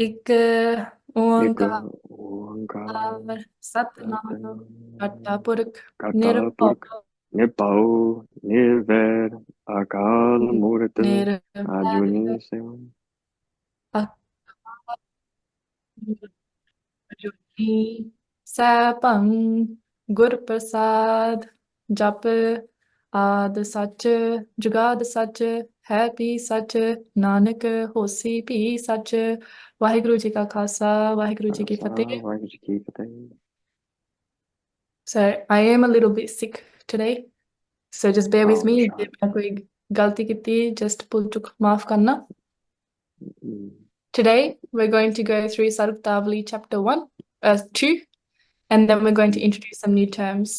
ਇੱਕ ਇੱਕ ਓੰਕਾਰ ਓੰਕਾਰ ਸਤਿਨਾਮ ਕਰਤਾ ਸਤਿਨਾਮ ਪੁਰਖ ਕਰਤਾ ਨਿਰਭਉ ਪੁਰਖ ਨਿਰਭਉ ਨਿਰਵੈਰ ਅਕਾਲ ਮੂਰਤ ਨਿਰਵੈਰ ਅਜੂਨੀ ਸੈਭੰ ਅਜੂਨੀ ਸੈਭੰ ਗੁਰ ਪ੍ਰਸਾਦ ਜਪ ਆਦ ਸੱਚ ਜੁਗਾਦ ਸੱਚ ਹੈ ਵੀ ਸੱਚ ਨਾਨਕ ਹੋਸੀ ਵੀ ਸੱਚ ਵਾਹਿਗੁਰੂ ਜੀ ਕਾ ਖਾਲਸਾ ਵਾਹਿਗੁਰੂ ਜੀ ਕੀ ਖਾਲਸਾ ਫਤਿਹ। ਵਾਹਿਗੁਰੂ ਜੀ ਕੀ ਫਤਿਹ। So I am a little bit sick today, so just bear with me. Prachar. ਜੇ ਮੈਂ ਕੋਈ ਗਲਤੀ ਕੀਤੀ just ਭੁੱਲ ਚੁੱਕ ਮਾਫ ਕਰਨਾ। Today we're going to go through Saruktavali chapter 2, and then we're going to introduce some new terms.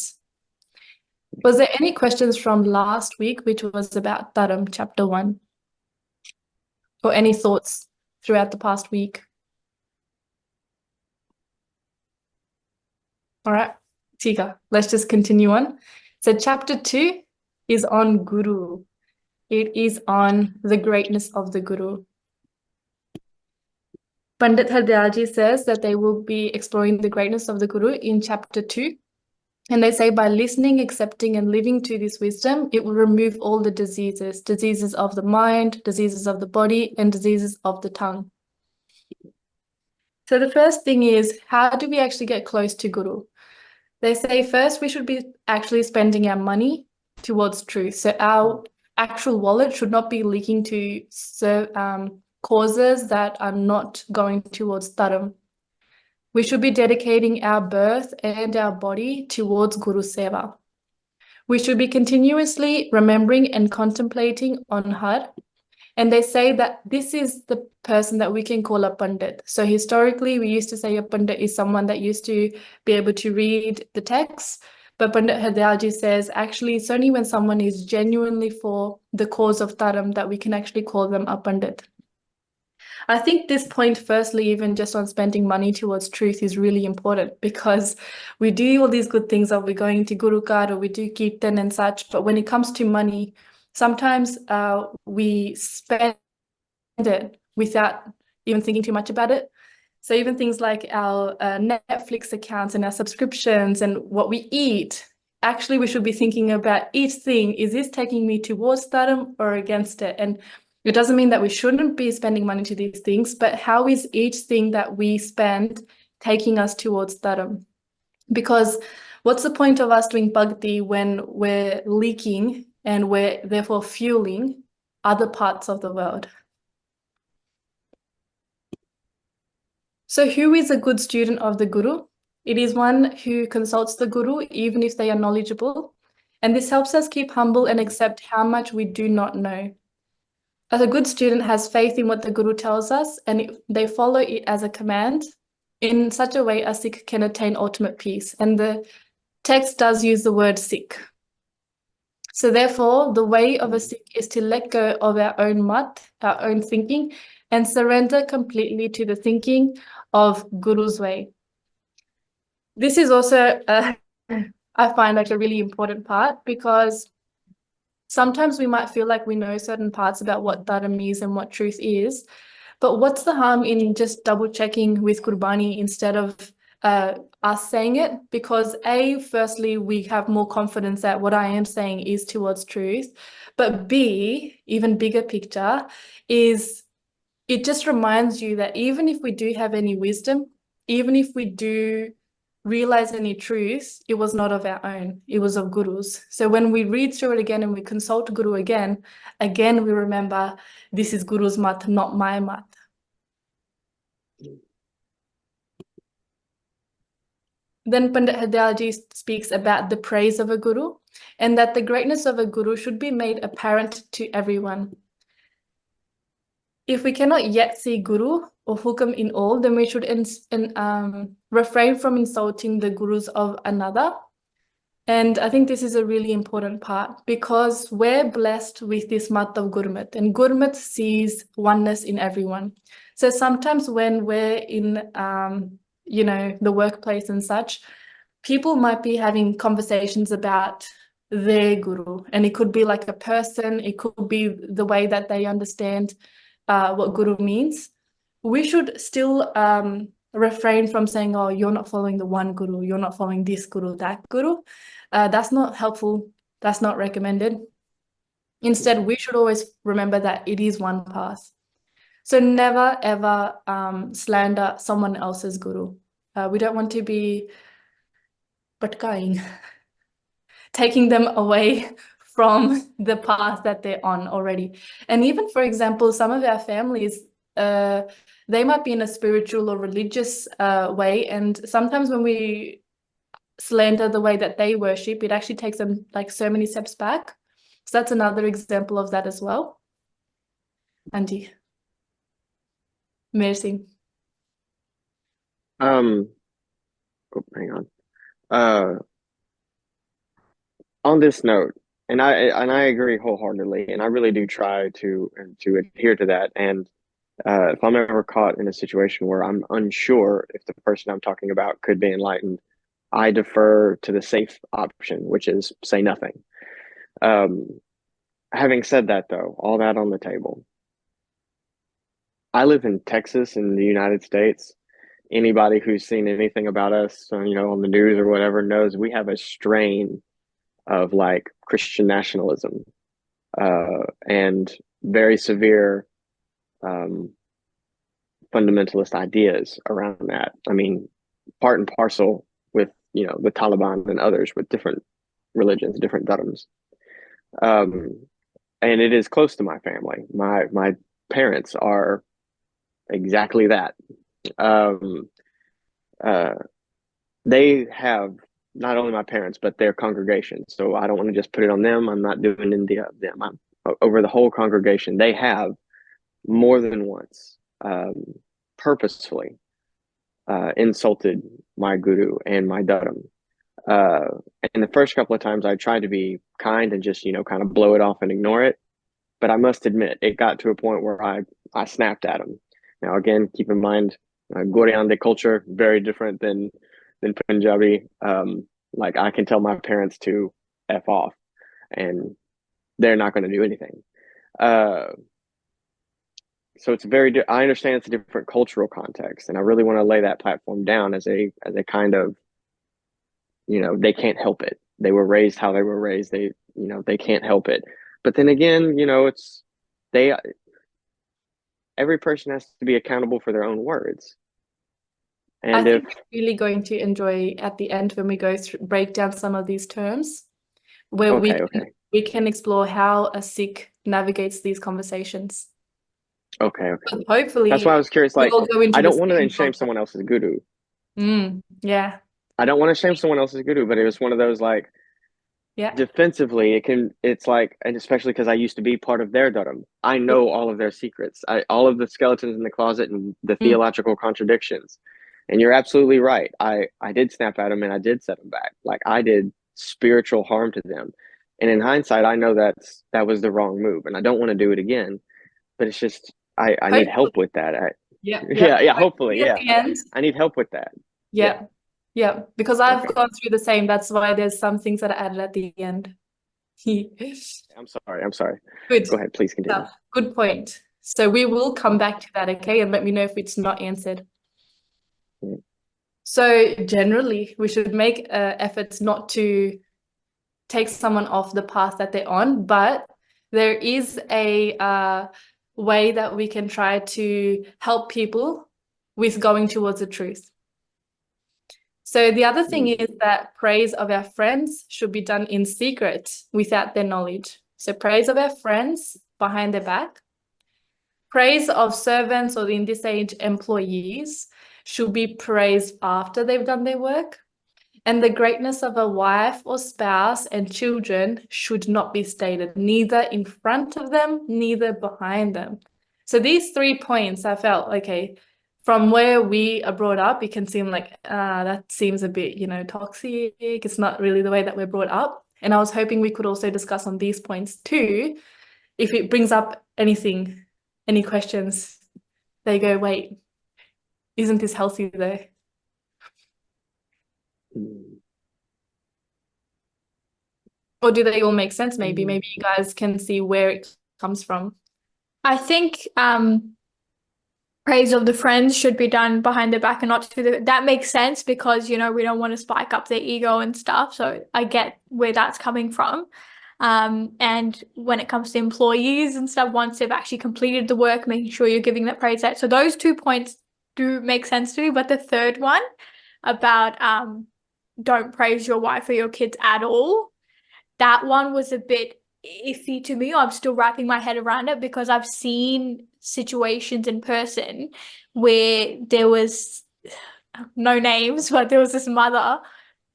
Was there any questions from last week, which was about Dharam chapter 1, or any thoughts throughout the past week? All right, Tika, let's just continue on. So chapter 2 is on Guru. It is on the greatness of the Guru. Pandit Hardayalji says that they will be exploring the greatness of the Guru in chapter 2. And they say by listening, accepting, and living to this wisdom, it will remove all the diseases of the mind, diseases of the body, and diseases of the tongue. So the first thing is, how do we actually get close to Guru? They say first we should be actually spending our money towards truth. So our actual wallet should not be leaking to causes that are not going towards Dharam. We should be dedicating our birth and our body towards Guru Seva. We should be continuously remembering and contemplating on Har. And they say that this is the person that we can call a Pandit. So historically, we used to say a Pandit is someone that used to be able to read the text. But Pandit Hardayalji says, actually, it's only when someone is genuinely for the cause of Dharam that we can actually call them a Pandit. I think this point, firstly, even just on spending money towards truth is really important, because we do all these good things of we're going to Guru Kar or we do Kirtan and such, but when it comes to money, sometimes we spend it without even thinking too much about it. So even things like our Netflix accounts and our subscriptions and what we eat, actually we should be thinking about each thing. Is this taking me towards Dharam or against it? And it doesn't mean that we shouldn't be spending money to these things, but how is each thing that we spend taking us towards Dharam? Because what's the point of us doing bhakti when we're leaking and we're therefore fueling other parts of the world? So who is a good student of the Guru? It is one who consults the Guru even if they are knowledgeable. And this helps us keep humble and accept how much we do not know. As a good student has faith in what the Guru tells us, and they follow it as a command, in such a way a Sikh can attain ultimate peace. And the text does use the word Sikh. So therefore, the way of a Sikh is to let go of our own mat, our own thinking, and surrender completely to the thinking of Guru's way. This is also, I find, like a really important part, because sometimes we might feel like we know certain parts about what Dharam is and what truth is, but what's the harm in just double checking with Gurbani instead of us saying it? Because firstly, we have more confidence that what I am saying is towards truth, but B, even bigger picture, is it just reminds you that even if we do have any wisdom, even if we do realize any truth, it was not of our own, it was of Guru's. So when we read through it again and we consult Guru again we remember this is Guru's mat, not my mat. Then Pandit Hardayalji speaks about the praise of a Guru, and that the greatness of a Guru should be made apparent to everyone. If we cannot yet see Guru or Hukam in all, then we should refrain from insulting the Gurus of another. And I think this is a really important part, because we're blessed with this mat of Gurmat, and Gurmat sees oneness in everyone. So sometimes when we're in, the workplace and such, people might be having conversations about their Guru, and it could be like a person, it could be the way that they understand what Guru means. we should still refrain from saying, oh, you're not following the one guru, you're not following this guru, that guru. That's not helpful. That's not recommended. Instead, we should always remember that it is one path. So never, ever slander someone else's guru. We don't want to be patkaing, taking them away from the path that they're on already. And even, for example, some of our families, they might be in a spiritual or religious way. And sometimes when we slander the way that they worship, it actually takes them like so many steps back. So that's another example of that as well. Andy. Merci. Oh, hang on. On this note, and I agree wholeheartedly, and I really do try to adhere to that. And if I'm ever caught in a situation where I'm unsure if the person I'm talking about could be enlightened, I defer to the safe option, which is say nothing. Having said that, though, all that on the table, I live in Texas in the United States. Anybody who's seen anything about us, on the news or whatever, knows we have a strain of like Christian nationalism and very severe fundamentalist ideas around that. I mean, part and parcel with the Taliban and others with different religions, different dharmas. And it is close to my family. My parents are exactly that. They have not only my parents, but their congregation. So I don't want to just put it on them. I'm not doing India them. I'm over the whole congregation. They have more than once purposefully insulted my guru and my dharam. And the first couple of times I tried to be kind and just, kind of blow it off and ignore it. But I must admit, it got to a point where I snapped at him. Now, again, keep in mind, Goryande culture, very different than Punjabi. Like I can tell my parents to F off and they're not going to do anything. So it's I understand it's a different cultural context, and I really want to lay that platform down as a kind of, they can't help it. They were raised how they were raised. They can't help it. But then again, every person has to be accountable for their own words. And I think we're really going to enjoy at the end when we go through, break down some of these terms, where we can explore how a Sikh navigates these conversations. Okay. But hopefully, that's why I was curious. Like, I don't want to shame someone else's guru. Yeah. I don't want to shame someone else's guru, but it was one of those like, defensively, it's like, and especially because I used to be part of their dharam. I know all of their secrets, all of the skeletons in the closet and the theological contradictions. And you're absolutely right. I did snap at them and I did set them back. Like I did spiritual harm to them. And in hindsight, I know that was the wrong move and I don't want to do it again. But it's just, I need help with that. Hopefully. At the end. I need help with that. Yeah, because I've gone through the same. That's why there's some things that are added at the end. I'm sorry. Good. Go ahead, please continue. Good point. So we will come back to that, okay? And let me know if it's not answered. So generally, we should make efforts not to take someone off the path that they're on, but there is a way that we can try to help people with going towards the truth. So the other thing is that praise of our friends should be done in secret without their knowledge. So praise of our friends behind their back. Praise of servants, or in this age, employees, should be praised after they've done their work. And the greatness of a wife or spouse and children should not be stated, neither in front of them, neither behind them. So these 3 points, I felt, okay, from where we are brought up, it can seem like, that seems a bit, toxic. It's not really the way that we're brought up. And I was hoping we could also discuss on these points too. If it brings up anything, any questions, they go, wait, isn't this healthy though? Or do they all make sense? Maybe you guys can see where it comes from. I think praise of the friends should be done behind their back and not to the, that makes sense because, you know, we don't want to spike up their ego and stuff. So I get where that's coming from. And when it comes to employees and stuff, once they've actually completed the work, making sure you're giving that praise out. So those 2 points do make sense to me. But the third one about don't praise your wife or your kids at all, that one was a bit iffy to me. I'm still wrapping my head around it because I've seen situations in person where there was no names, but there was this mother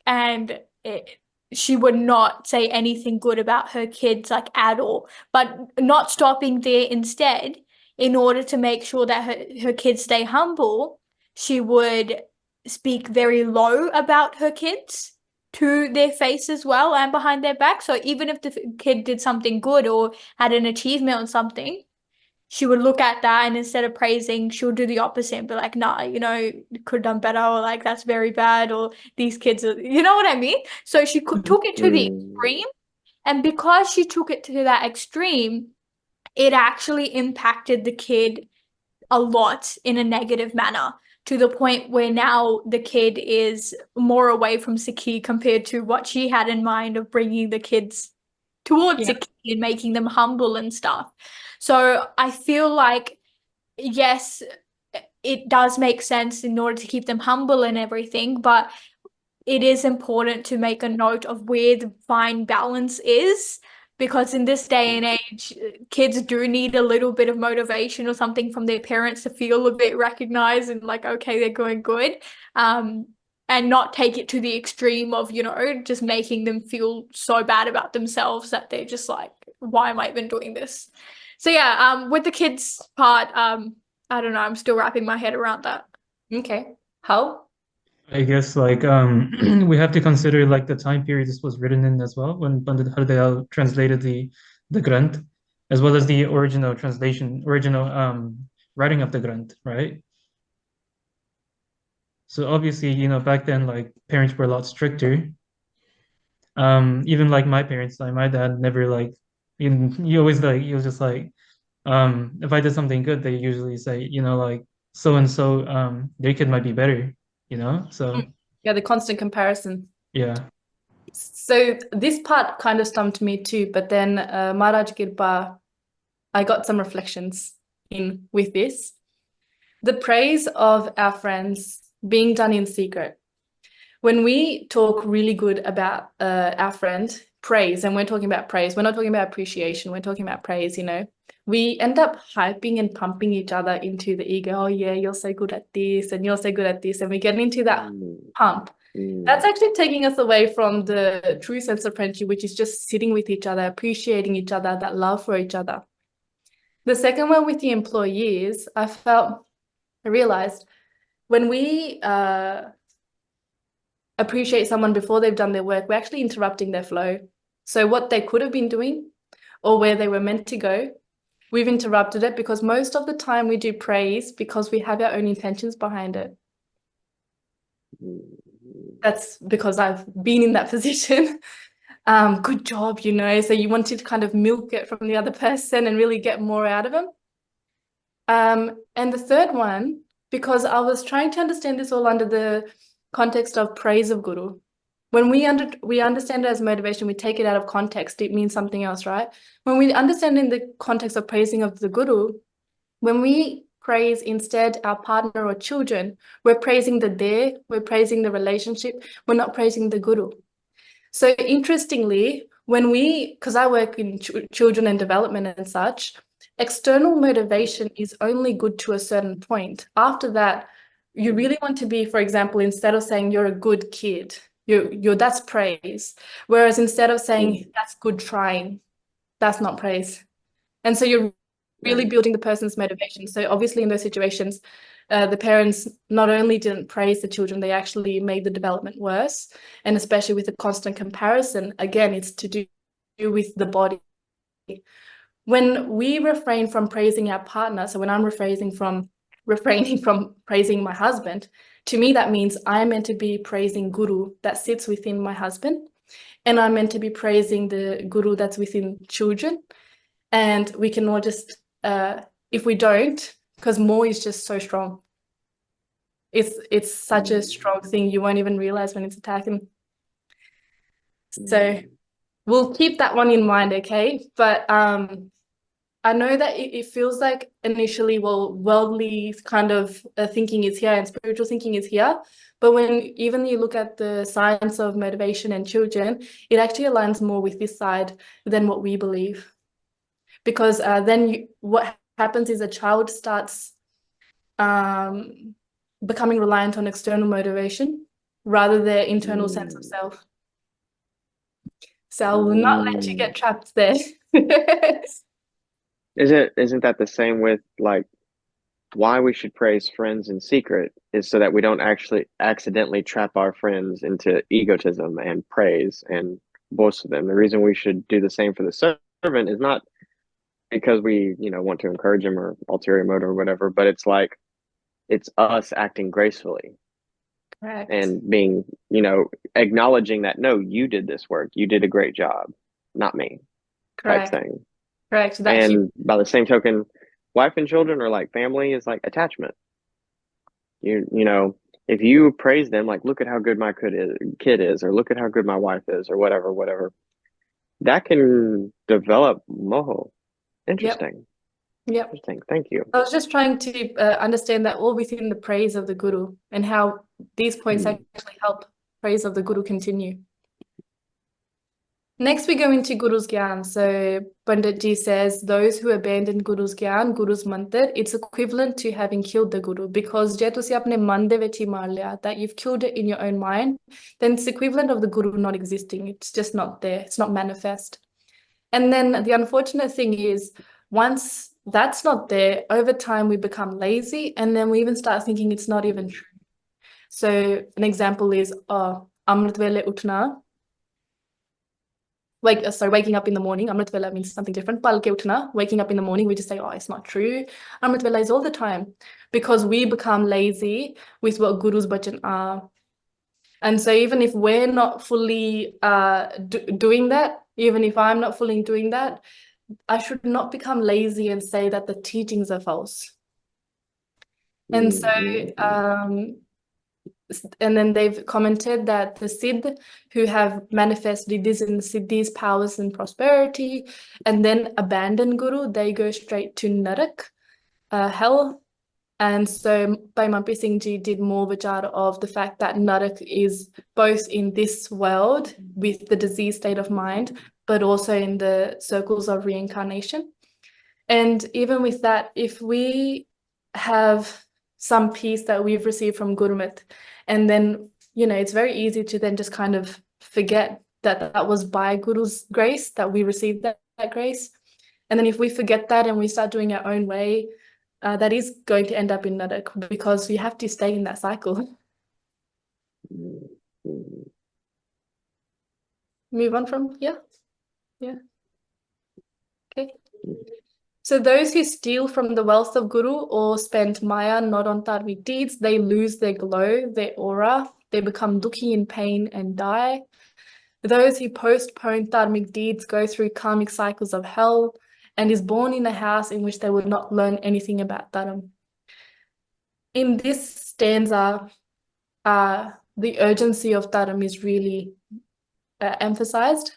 and she would not say anything good about her kids like at all, but not stopping there. Instead, in order to make sure that her kids stay humble, she would speak very low about her kids to their face as well and behind their back. So even if the kid did something good or had an achievement or something, she would look at that and instead of praising, she'll do the opposite and be like, nah, you know, you could have done better, or like, that's very bad, or these kids are, you know what I mean? So she took it to the extreme. And because she took it to that extreme, it actually impacted the kid a lot in a negative manner, to the point where now the kid is more away from Saki compared to what she had in mind of bringing the kids towards Saki and making them humble and stuff. So I feel like, yes, it does make sense in order to keep them humble and everything, but it is important to make a note of where the fine balance is, because in this day and age, kids do need a little bit of motivation or something from their parents to feel a bit recognized and like, okay, they're going good. And not take it to the extreme of, you know, just making them feel so bad about themselves that they're just like, why am I even doing this? So yeah, with the kids part, I don't know, I'm still wrapping my head around that. Okay. How? I guess like we have to consider like the time period this was written in as well, when Pandit Hardayal translated the Granth, as well as the original writing of the Granth, right? So obviously, you know, back then like parents were a lot stricter. Even like my parents, like my dad never like you always like he was just like if I did something good, they usually say, you know, like so and so their kid might be better, you know? So Yeah, the constant comparison. yeah. So this part kind of stumped me too, but then Maharaj Kirpa, I got some reflections in with this. The praise of our friends being done in secret. When we talk really good about our friend, praise, and we're talking about praise, we're not talking about appreciation, we're talking about praise, you know. We end up hyping and pumping each other into the ego. Oh yeah, you're so good at this and you're so good at this. And we get into that pump. That's actually taking us away from the true sense of friendship, which is just sitting with each other, appreciating each other, that love for each other. The second one with the employees, I realized when we appreciate someone before they've done their work, we're actually interrupting their flow. So what they could have been doing or where they were meant to go, we've interrupted it, because most of the time we do praise because we have our own intentions behind it. That's because I've been in that position. Good job, you know, so you wanted to kind of milk it from the other person and really get more out of them. And the third one, because I was trying to understand this all under the context of praise of Guru. When we understand it as motivation, we take it out of context, it means something else, right? When we understand in the context of praising of the Guru, when we praise instead our partner or children, we're praising we're praising the relationship, we're not praising the Guru. So interestingly, because I work in children and development and such, external motivation is only good to a certain point. After that, you really want to be, for example, instead of saying you're a good kid, that's praise. Whereas instead of saying that's good trying, that's not praise. And so you're really building the person's motivation. So obviously in those situations, the parents not only didn't praise the children, they actually made the development worse. And especially with the constant comparison, again, it's to do with the body. When we refrain from praising our partner, so when I'm refraining from praising my husband, to me that means I'm meant to be praising Guru that sits within my husband, and I'm meant to be praising the Guru that's within children. And we can all just, if we don't because more is just so strong. It's such a strong thing, you won't even realize when it's attacking. So we'll keep that one in mind, okay? But I know that it feels like initially, well, worldly kind of thinking is here and spiritual thinking is here. But when even you look at the science of motivation and children, it actually aligns more with this side than what we believe. Because then what happens is a child starts becoming reliant on external motivation rather than their internal sense of self. So I will not let you get trapped there. Isn't that the same with like why we should praise friends in secret is so that we don't actually accidentally trap our friends into egotism and praise and boast of them. The reason we should do the same for the servant is not because we, want to encourage him or ulterior motive or whatever, but it's like it's us acting gracefully. Correct. And being, acknowledging that no, you did this work, you did a great job, not me. Correct. Type thing. Correct. And by the same token, wife and children are like family is like attachment. If you praise them, like, look at how good my kid is, or look at how good my wife is, or whatever, that can develop moho. Interesting. Yep. Interesting. Thank you. I was just trying to understand that all within the praise of the Guru and how these points actually help praise of the Guru continue. Next, we go into Guru's Gyan. So Panditji says, those who abandon Guru's Gyan, Guru's Mantar, it's equivalent to having killed the Guru, because je tusi apne man de vich hi maar liya, that you've killed it in your own mind, then it's equivalent of the Guru not existing. It's just not there. It's not manifest. And then the unfortunate thing is, once that's not there, over time we become lazy, and then we even start thinking it's not even true. So an example is, Amrit Vele Utna. Waking up in the morning, Amrit Vela means something different. Pal ke utna, waking up in the morning, we just say, oh, it's not true. Amrit Vela is all the time, because we become lazy with what Guru's bachan are. And so even if we're not fully doing that, even if I'm not fully doing that, I should not become lazy and say that the teachings are false. And so and then they've commented that the Siddh who have manifested this in the Siddhi's powers and prosperity and then abandon Guru, they go straight to Narak, hell. And so Bhai Mampi Singh Ji did more vichar of the fact that Narak is both in this world with the diseased state of mind, but also in the circles of reincarnation. And even with that, if we have some peace that we've received from Gurmat, and then, it's very easy to then just kind of forget that that was by Guru's grace that we received that grace. And then if we forget that and we start doing our own way, that is going to end up in Narak, because we have to stay in that cycle. Move on from here? Yeah. Okay. So those who steal from the wealth of Guru or spend maya not on dharmic deeds, they lose their glow, their aura, they become dukhi in pain and die. Those who postpone dharmic deeds go through karmic cycles of hell and is born in a house in which they will not learn anything about dharma. In this stanza, the urgency of dharma is really emphasized.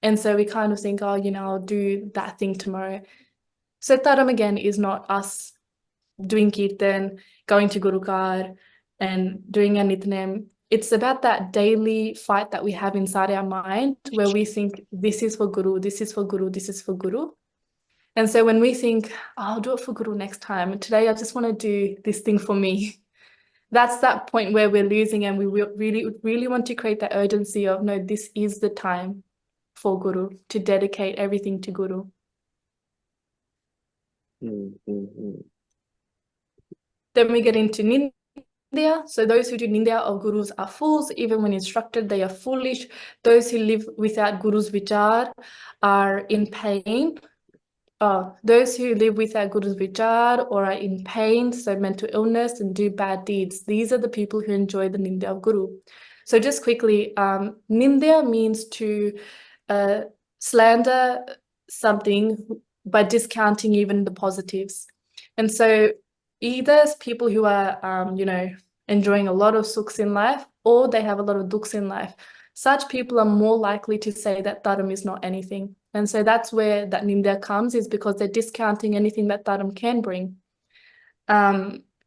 And so we kind of think, oh, I'll do that thing tomorrow. So Dharam again is not us doing kirtan, going to Guru Kar and doing a nitnem. It's about that daily fight that we have inside our mind where we think this is for Guru, this is for Guru, this is for Guru. And so when we think, I'll do it for Guru next time, today I just want to do this thing for me. That's that point where we're losing, and we really want to create that urgency of, no, this is the time for Guru, to dedicate everything to Guru. Then we get into Nindya. So those who do Nindya of Gurus are fools. Even when instructed, they are foolish. Those who live without Guru's vichar are in pain. Those who live without Guru's vichar or are in pain, so mental illness, and do bad deeds, these are the people who enjoy the Nindya of Guru. So just quickly, Nindya means to slander something by discounting even the positives. And so either people who are, enjoying a lot of sukhs in life, or they have a lot of dukhs in life. Such people are more likely to say that dharam is not anything. And so that's where that nindya comes, is because they're discounting anything that dharam can bring.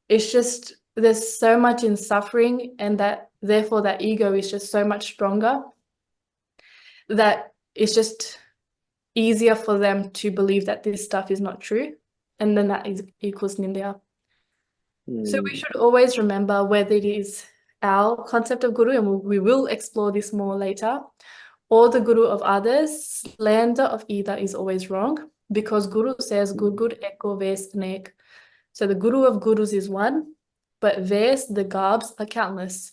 It's just, there's so much in suffering, and that therefore that ego is just so much stronger, that it's just easier for them to believe that this stuff is not true, and then that equals nindya. So we should always remember whether it is our concept of guru, and we will explore this more later, or the guru of others, slander of either is always wrong, because guru says good eko ves anek. So the guru of gurus is one, but ves, the garbs, are countless.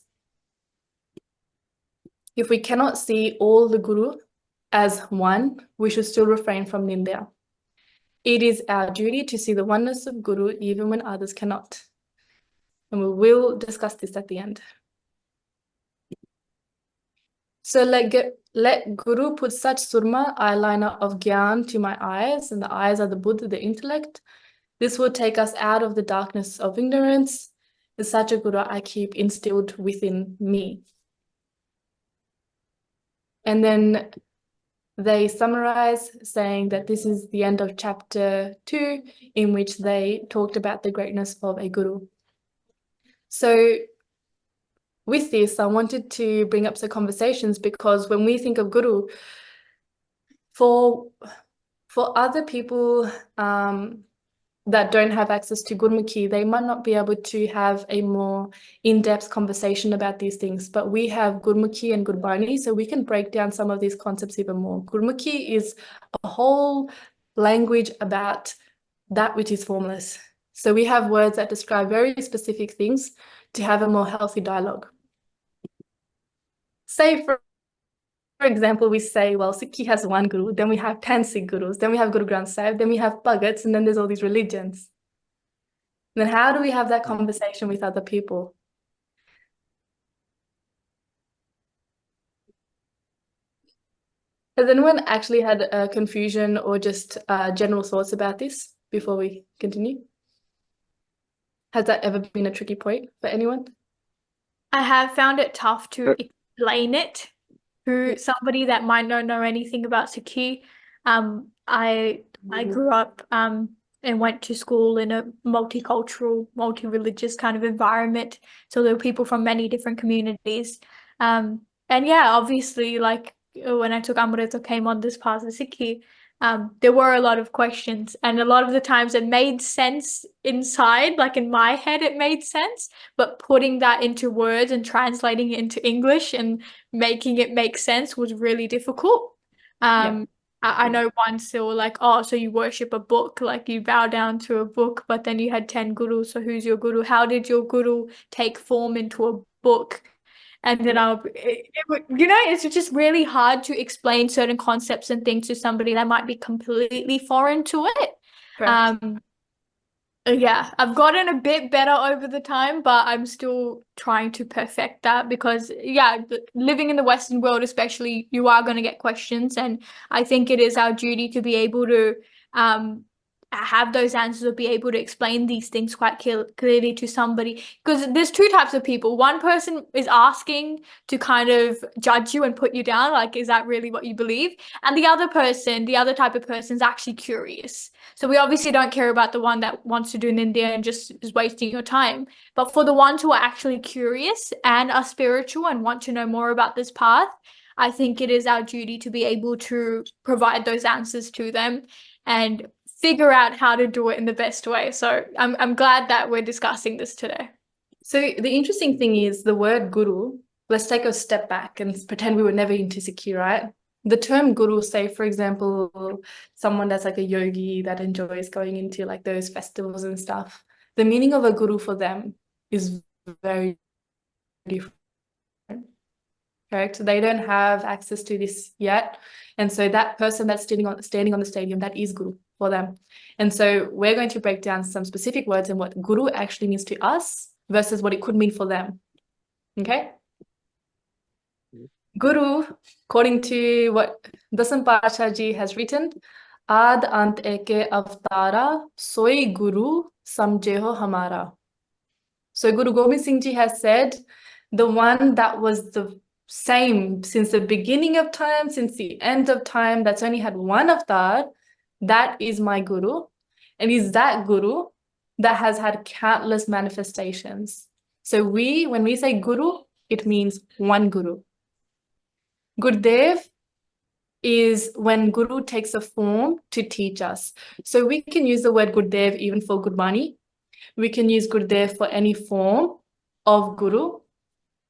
If we cannot see all the guru as one, we should still refrain from nindya. It is our duty to see the oneness of guru even when others cannot. And we will discuss this at the end. So let Guru put such surma, eyeliner of Gyan, to my eyes, and the eyes are the Buddha, the intellect. This will take us out of the darkness of ignorance. Is such a Guru I keep instilled within me. And then they summarize saying that this is the end of chapter 2, in which they talked about the greatness of a Guru. So with this, I wanted to bring up some conversations, because when we think of Guru, for other people that don't have access to Gurmukhi, they might not be able to have a more in-depth conversation about these things, but we have Gurmukhi and Gurbani, so we can break down some of these concepts even more. Gurmukhi is a whole language about that which is formless. So we have words that describe very specific things to have a more healthy dialogue. Say, for example, we say, well, Sikhi has one guru, then we have 10 Sikh gurus, then we have Guru Granth Sahib, then we have Bhagats, and then there's all these religions. And then how do we have that conversation with other people? Has anyone actually had a confusion or just general thoughts about this before we continue? Has that ever been a tricky point for anyone? I have found it tough to explain it to somebody that might not know anything about Sikhi. I grew up and went to school in a multicultural, multi-religious kind of environment. So there were people from many different communities. And yeah, obviously, like when I took Amrit or came on this path of Sikhi, there were a lot of questions, and a lot of the times it made sense inside, like in my head it made sense, but putting that into words and translating it into English and making it make sense was really difficult. I know once they were like, oh, so you worship a book, like you bow down to a book, but then you had 10 gurus, so who's your guru? How did your guru take form into a book? And then it's just really hard to explain certain concepts and things to somebody that might be completely foreign to it. Yeah, I've gotten a bit better over the time, but I'm still trying to perfect that, because yeah, living in the Western world especially, you are going to get questions, and I think it is our duty to be able to have those answers or be able to explain these things quite clearly to somebody, because there's two types of people. One person is asking to kind of judge you and put you down, like, is that really what you believe? And the other type of person is actually curious. So we obviously don't care about the one that wants to do Nindya and just is wasting your time, but for the ones who are actually curious and are spiritual and want to know more about this path, I think it is our duty to be able to provide those answers to them and figure out how to do it in the best way. So I'm glad that we're discussing this today. So the interesting thing is the word guru, let's take a step back and pretend we were never into Sikhi, right? The term guru, say, for example, someone that's like a yogi that enjoys going into like those festivals and stuff, the meaning of a guru for them is very different. Correct? They don't have access to this yet. And so that person that's standing on the stadium, that is guru for them. And so we're going to break down some specific words and what guru actually means to us versus what it could mean for them. Okay? Guru, according to what Dasam Pachaji has written, Ad ant eke avtara, soi guru samjeho hamara. So Guru Gobind Singh Ji has said, the one that was the same since the beginning of time, since the end of time, that's only had one avatar, that is my Guru. And is that Guru that has had countless manifestations. So when we say Guru, it means one Guru. Gurdev is when Guru takes a form to teach us. So we can use the word Gurdev even for Gurbani. We can use Gurdev for any form of Guru.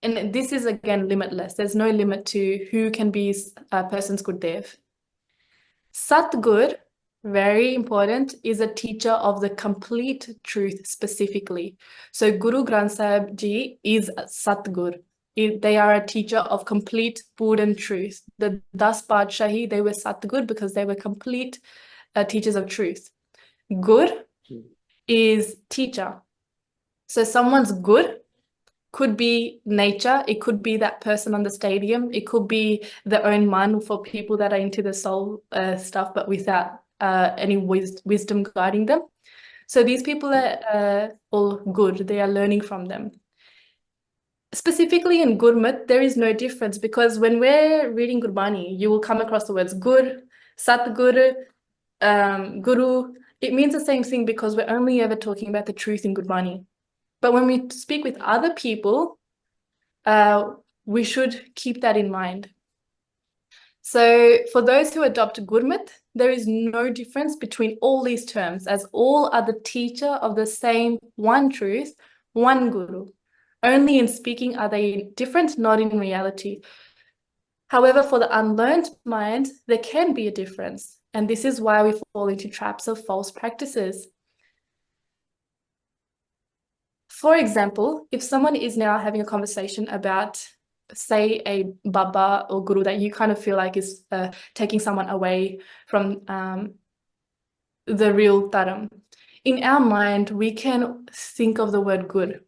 And this is, again, limitless. There's no limit to who can be a person's Gurdev. Satgur, very important, is a teacher of the complete truth specifically. So Guru Granth Sahib Ji is Satgur. They are a teacher of complete Pooran truth. The 10 Padshahi, they were Satgur because they were complete teachers of truth. Gur is teacher. So someone's Gur could be nature, it could be that person on the stadium, it could be their own man for people that are into the soul stuff, but without any wisdom guiding them. So these people are all good, they are learning from them. Specifically in Gurmat, there is no difference because when we're reading Gurbani, you will come across the words Gur, Satgur, Guru. It means the same thing because we're only ever talking about the truth in Gurbani. But when we speak with other people, we should keep that in mind. So for those who adopt Gurmat, there is no difference between all these terms, as all are the teacher of the same one truth, one Guru. Only in speaking are they different, not in reality. However, for the unlearned mind, there can be a difference. And this is why we fall into traps of false practices. For example, if someone is now having a conversation about, say, a Baba or Guru that you kind of feel like is taking someone away from the real Dharam, in our mind, we can think of the word Guru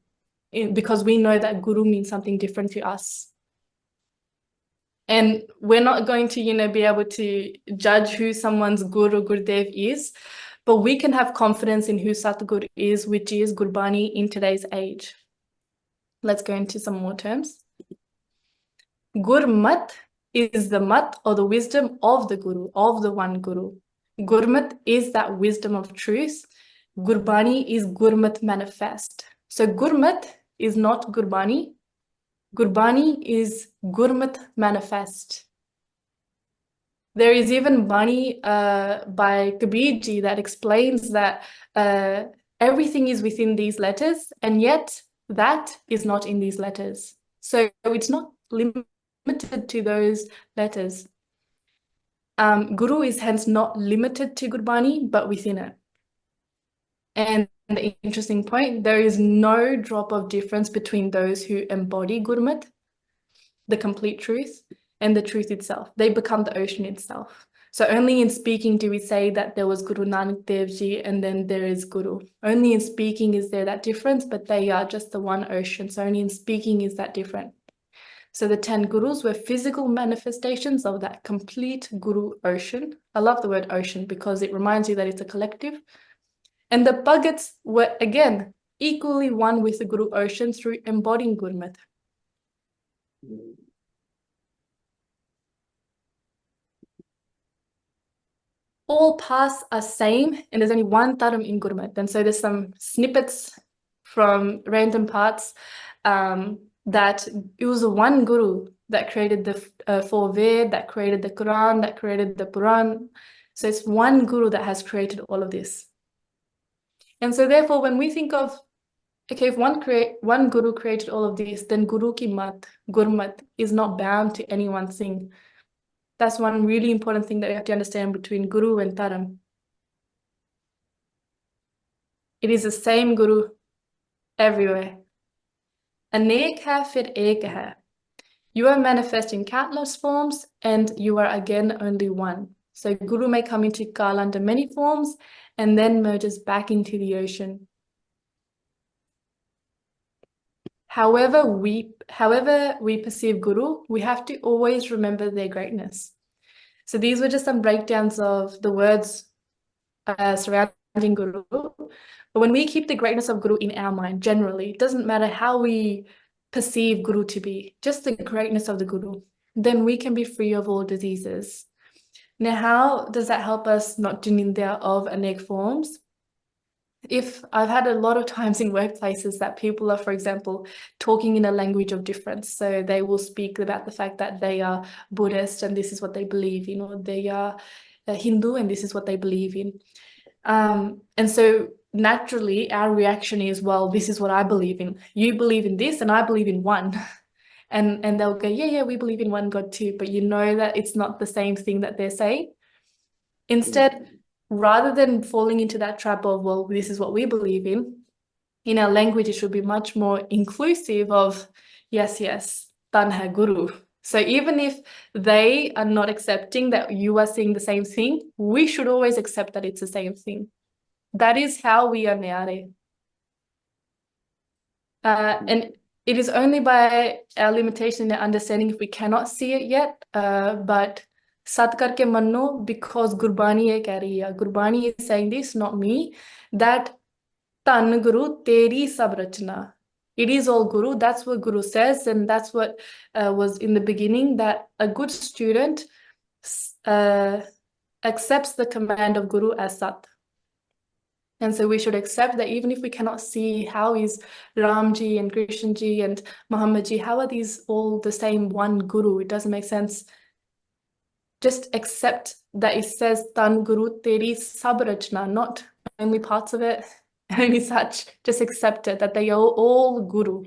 because we know that Guru means something different to us. And we're not going to, be able to judge who someone's Guru or Gurdev is, but we can have confidence in who Satgur is, which is Gurbani in today's age. Let's go into some more terms. Gurmat is the mat or the wisdom of the Guru, of the one Guru. Gurmat is that wisdom of truth. Gurbani is Gurmat manifest. So Gurmat is not Gurbani. Gurbani is Gurmat manifest. There is even Bani by Kabir Ji that explains that everything is within these letters, and yet that is not in these letters. So it's not limited to those letters. Guru is hence not limited to Gurbani, but within it. And the interesting point, there is no drop of difference between those who embody Gurmat, the complete truth, and the truth itself. They become the ocean itself. So only in speaking do we say that there was Guru Nanak Dev Ji and then there is Guru. Only in speaking is there that difference, but they are just the one ocean. So only in speaking is that different. So the 10 Gurus were physical manifestations of that complete Guru ocean. I love the word ocean because it reminds you that it's a collective. And the Bhagats were, again, equally one with the Guru ocean through embodying Gurmat. All paths are same, and there's only one Dharam in Gurmat. And so there's some snippets from random parts that it was one Guru that created the 4 Ved, that created the Quran, that created the Puran. So it's one Guru that has created all of this. And so therefore, when we think of, okay, if one Guru created all of this, then Guru ki mat, Gurmat, is not bound to any one thing. That's one really important thing that we have to understand between Guru and Dharam. It is the same Guru everywhere. Anek hai fir ek hai. You are manifest in countless forms and you are again only one. So Guru may come into Kal under many forms and then merges back into the ocean. However we perceive Guru, we have to always remember their greatness. So these were just some breakdowns of the words surrounding Guru. But when we keep the greatness of Guru in our mind, generally, it doesn't matter how we perceive Guru to be, just the greatness of the Guru, then we can be free of all diseases. Now, how does that help us not do nindya of anek forms? If I've had a lot of times in workplaces that people are, for example, talking in a language of difference. So they will speak about the fact that they are Buddhist and this is what they believe in, or they are Hindu and this is what they believe in. And so naturally our reaction is, well, this is what I believe in. You believe in this and I believe in one. And they'll go, yeah, we believe in one God too, but you know that it's not the same thing that they're saying. Instead, rather than falling into that trap of, well, this is what we believe in our language, it should be much more inclusive of, yes, Tan hai Guru. So even if they are not accepting that you are saying the same thing, we should always accept that it's the same thing. That is how we are Nyare. And it is only by our limitation and understanding if we cannot see it yet, but Sat karke manno, because Gurbani ye keh rahi hai, Gurbani is saying this, not me, that Tan Guru teri sab rachna. It is all Guru. That's what Guru says, and that's what was in the beginning, that a good student accepts the command of Guru as Sat. And so we should accept that even if we cannot see how is Ramji and Krishnji and Muhammadji, how are these all the same one Guru? It doesn't make sense. Just accept that it says Tan Guru Teri Sab Rachna, not only parts of it, only such. Just accept it, that they are all Guru.